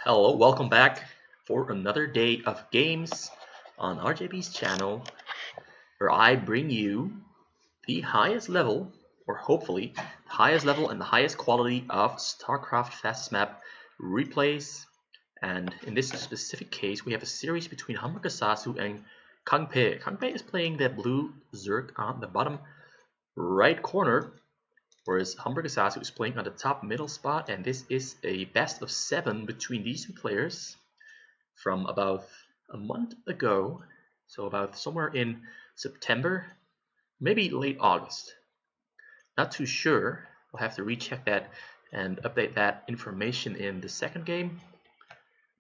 Hello, welcome back for another day of games on RJB's channel, where I bring you the highest level, or hopefully the highest level and the highest quality of Starcraft fastest map replays. And in this specific case, we have a series between HamburgerSasu and KKangpae. KKangpae is playing the blue Zerg on the bottom right corner, whereas HamburgerSasu is playing on the top middle spot, and this is a best of 7 between these two players from about a month ago, so about somewhere in September, maybe late August. Not too sure. We'll have to recheck that and update that information in the second game.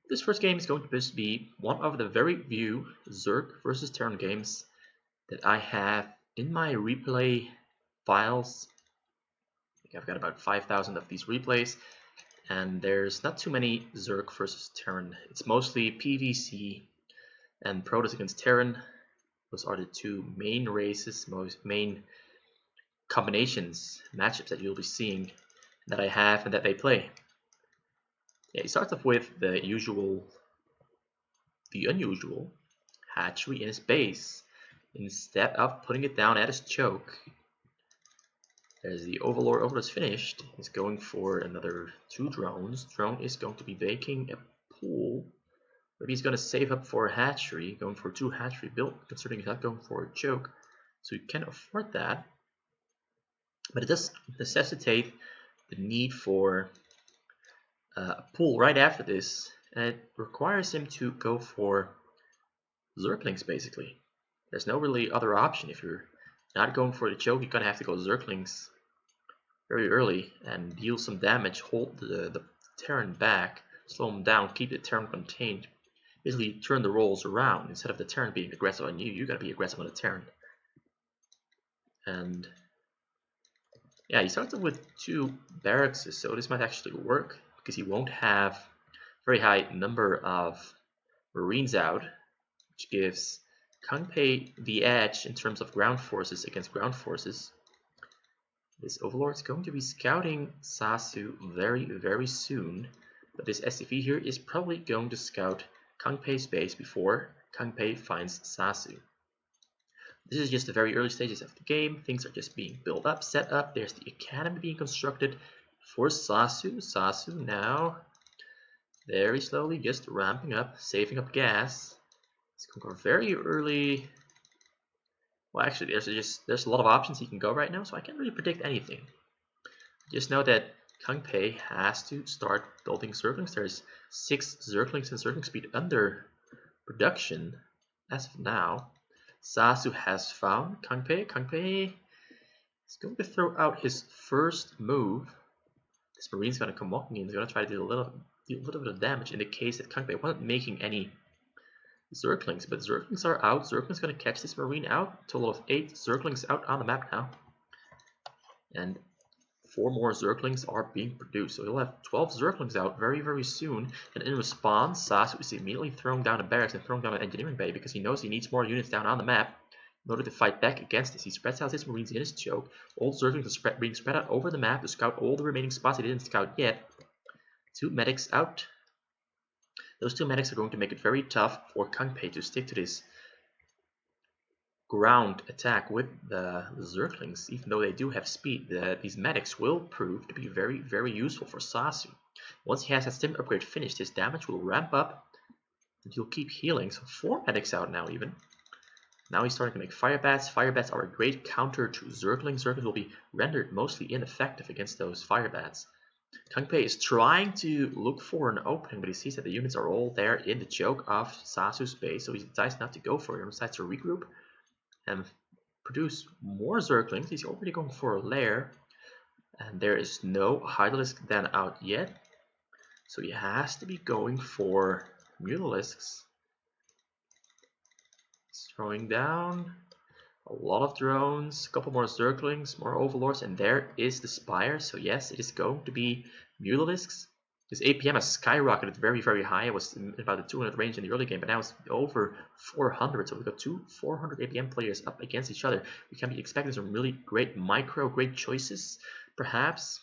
This first game is going to be one of the very few Zerg versus Terran games that I have in my replay files. I've got about 5,000 of these replays, and there's not too many Zerg versus Terran. It's mostly PvC and Protoss against Terran. Those are the two main races, main combinations, matchups that you'll be seeing that I have and that they play. Yeah, he starts off with the unusual hatchery in his base. Instead of putting it down at his choke, there's the Overlord. Overlord's finished. He's going for another 2 drones. Drone is going to be making a pool. Maybe he's going to save up for a hatchery, going for 2 hatchery build, considering he's not going for a choke. So you can afford that. But it does necessitate the need for a pool right after this. And it requires him to go for Zerglings, basically. There's no really other option. If you're not going for the choke, you're going to have to go Zerglings very early and deal some damage, hold the Terran back, slow him down, keep the Terran contained. Basically turn the roles around. Instead of the Terran being aggressive on you, you gotta be aggressive on the Terran. And yeah, he starts off with 2 barracks, so this might actually work because he won't have very high number of Marines out, which gives KKangpae the edge in terms of ground forces against ground forces. This Overlord is going to be scouting Sasu very soon, but this SCV here is probably going to scout KKangpae's base before KKangpae finds Sasu. This is just the very early stages of the game. Things are just being built up, set up. There's the academy being constructed for Sasu. Sasu now very slowly just ramping up, saving up gas. It's going to go very early. Well, actually, there's a lot of options he can go right now, so I can't really predict anything. Just know that KKangpae has to start building Zerglings. There's 6 Zerglings and Zergling speed under production as of now. Sasu has found KKangpae. KKangpae is going to throw out his first move. This Marine's going to come walking in. He's going to try to do a little bit of damage in the case that KKangpae wasn't making any Zerglings, but Zerglings are out. Zergling's going to catch this Marine out. Total of 8 Zerglings out on the map now. And 4 more Zerglings are being produced. So he'll have 12 Zerglings out very soon. And in response, Sasu is immediately throwing down a barracks and throwing down an engineering bay because he knows he needs more units down on the map in order to fight back against this. He spreads out his Marines in his choke. All Zerglings are being spread out over the map to scout all the remaining spots he didn't scout yet. 2 medics out. Those 2 medics are going to make it very tough for KKangpae to stick to this ground attack with the Zerglings. Even though they do have speed, these medics will prove to be very useful for Sasu. Once he has that stim upgrade finished, his damage will ramp up and he'll keep healing. So 4 medics out now even. Now he's starting to make fire bats. Fire bats are a great counter to Zerglings. Zerglings will be rendered mostly ineffective against those fire bats. KKangpae is trying to look for an opening, but he sees that the units are all there in the choke of Sasu's base, so he decides not to go for it. He decides to regroup and produce more Zerglings. He's already going for a lair, and there is no Hydralisk then out yet, so he has to be going for Mutalisks. He's throwing down a lot of drones, a couple more Zerglings, more Overlords, and there is the Spire. So yes, it is going to be Mutalisks. His APM has skyrocketed very high. It was in about the 200 range in the early game, but now it's over 400. So we've got 2 400 APM players up against each other. We can be expecting some really great choices, perhaps.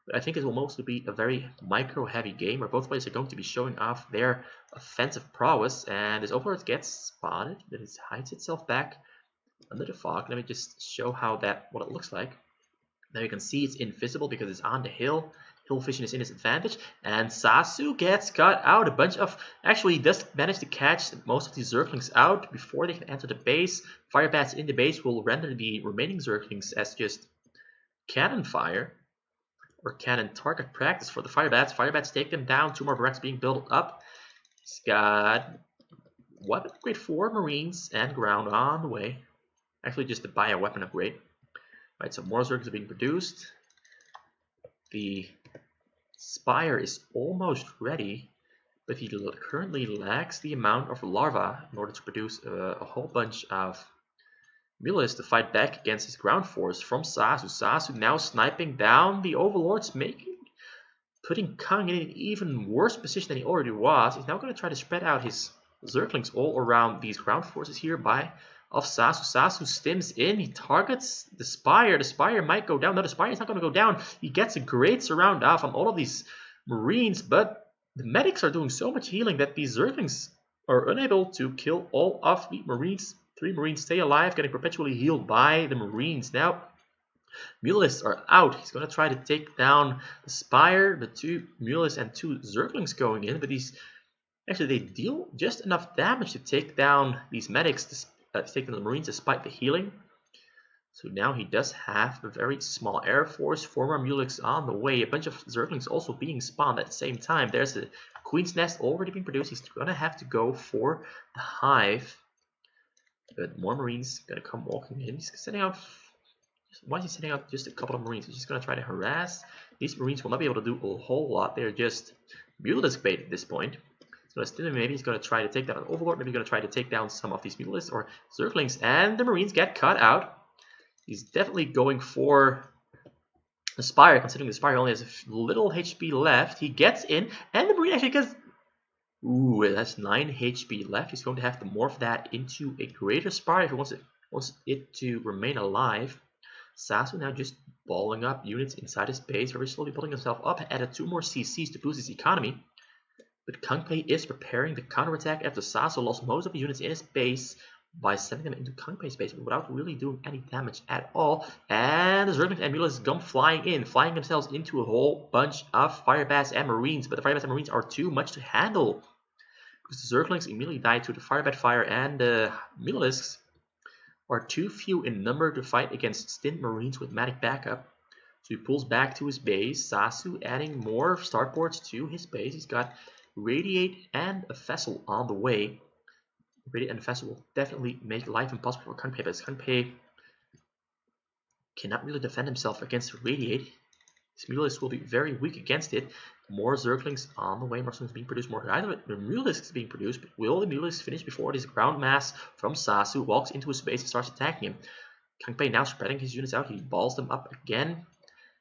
But I think it will mostly be a very micro-heavy game where both players are going to be showing off their offensive prowess. And this overlord gets spotted, but it hides itself back under the fog. Let me just show what it looks like. Now you can see it's invisible because it's on the hill. Hill vision is in its advantage, and Sasu gets cut out. A bunch of actually he does manage to catch most of these Zerglings out before they can enter the base. Fire bats in the base will render the remaining Zerglings as just cannon fire or cannon target practice for the fire bats. Fire bats take them down. 2 more barracks being built up. He's got weapon upgrade for Marines and ground on the way. Actually, just to buy a weapon upgrade. Right, so more Zerglings are being produced. The Spire is almost ready, but he currently lacks the amount of larva in order to produce a whole bunch of mules to fight back against his ground force from Sasu. Sasu now sniping down the overlords, putting Kang in an even worse position than he already was. He's now going to try to spread out his Zerglings all around these ground forces here of Sasu. Sasu stims in, he targets the Spire. The Spire might go down. No, the Spire is not going to go down. He gets a great surround off on all of these Marines, but the medics are doing so much healing that these Zerglings are unable to kill all of the Marines. 3 Marines stay alive, getting perpetually healed by the Marines. Now, Mulists are out. He's going to try to take down the Spire, the 2 Mulists and 2 Zerglings going in, but they deal just enough damage to take down these medics, to take down the Marines despite the healing. So now he does have a very small air force, 4 more Mulists on the way, a bunch of Zerglings also being spawned at the same time. There's the Queen's Nest already being produced. He's going to have to go for the Hive. But more Marines going to come walking in. He's sending out... Why is he sending out just a couple of Marines? He's just going to try to harass. These Marines will not be able to do a whole lot. They're just Mutalisk bait at this point. So maybe he's going to try to take down an Overlord. Maybe he's going to try to take down some of these Mutalisks or Zerglings. And the Marines get cut out. He's definitely going for the Spire, considering the Spire only has a little HP left. He gets in, and the Marine actually gets... Ooh, it has 9 HP left. He's going to have to morph that into a greater Spire if he wants it to remain alive. Sasu now just balling up units inside his base, very slowly building himself up, added 2 more CCs to boost his economy. But KangPae is preparing the counterattack after Sasu lost most of the units in his base by sending them into KangPae's base without really doing any damage at all. And the Zerglings and Mulists come flying themselves into a whole bunch of Firebats and Marines. But the Firebats and Marines are too much to handle, because the Zerglings immediately die to the Firebat fire, and the Mulisks are too few in number to fight against stint Marines with medic backup. So he pulls back to his base. Sasu adding more starports to his base. He's got Radiate and a Vessel on the way. Radiate and a Vessel will definitely make life impossible for KangPae, because KangPae cannot really defend himself against Radiate. His Mulisk will be very weak against it. More Zerglings on the way. More Zerglings being produced. More Mulisks being produced. But will the Mulisk finish before this ground mass from Sasu walks into his base and starts attacking him? KangPae now spreading his units out. He balls them up again.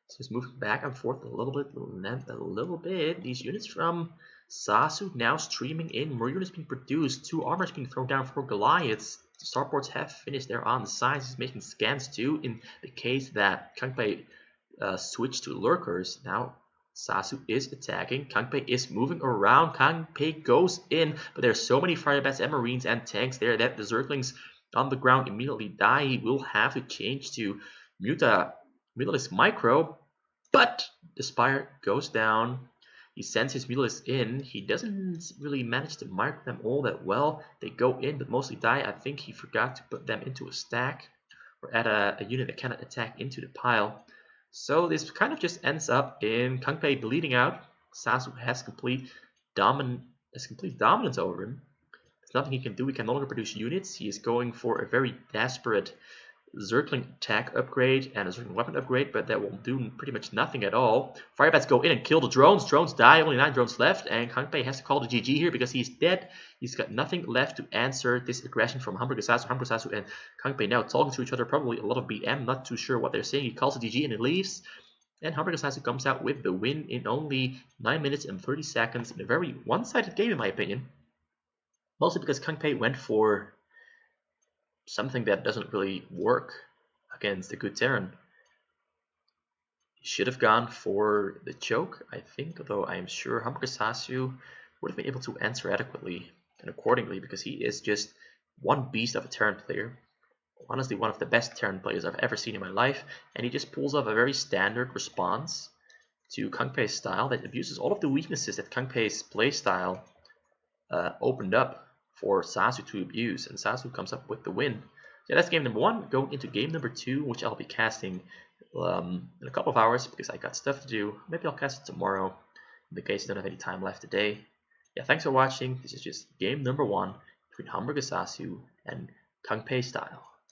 So he's moving back and forth a little bit. These units from Sasu now streaming in. More units being produced. 2 armors being thrown down for Goliaths. The starports have finished. They're on the sides. He's making scans too in the case that KangPae switch to lurkers. Now Sasu is attacking. KangPae is moving around. KangPae goes in, but there's so many Firebats and Marines and tanks there that the Zerglings on the ground immediately die. He will have to change to Mutalisk Micro, but the Spire goes down. He sends his Mutalisk in. He doesn't really manage to mark them all that well. They go in, but mostly die. I think he forgot to put them into a stack or add a unit that cannot attack into the pile. So this kind of just ends up in KangPae bleeding out. Sasu has complete dominance over him. There's nothing he can do. He can no longer produce units. He is going for a very desperate Zergling attack upgrade and a Zergling weapon upgrade, but that will do pretty much nothing at all. Firebats go in and kill the drones. Drones die. Only 9 drones left, and KangPae has to call the GG here because he's dead. He's got nothing left to answer this aggression from HamburgerSasu and KangPae now talking to each other, probably a lot of BM, not too sure what they're saying. He calls the GG and he leaves. And HamburgerSasu comes out with the win in only 9 minutes and 30 seconds in a very one-sided game in my opinion. Mostly because KangPae went for something that doesn't really work against a good Terran. He should have gone for the choke, I think, though I am sure HamburgerSasu would have been able to answer adequately and accordingly, because he is just one beast of a Terran player. Honestly, one of the best Terran players I've ever seen in my life, and he just pulls off a very standard response to KangPae's style that abuses all of the weaknesses that KangPae's playstyle opened up for Sasu to abuse, and Sasu comes up with the win. Yeah, that's game number 1. Going into game number 2, which I'll be casting in a couple of hours because I got stuff to do. Maybe I'll cast it tomorrow in the case I don't have any time left today. Yeah, thanks for watching. This is just game number 1 between HamburgerSasu and KangPae style.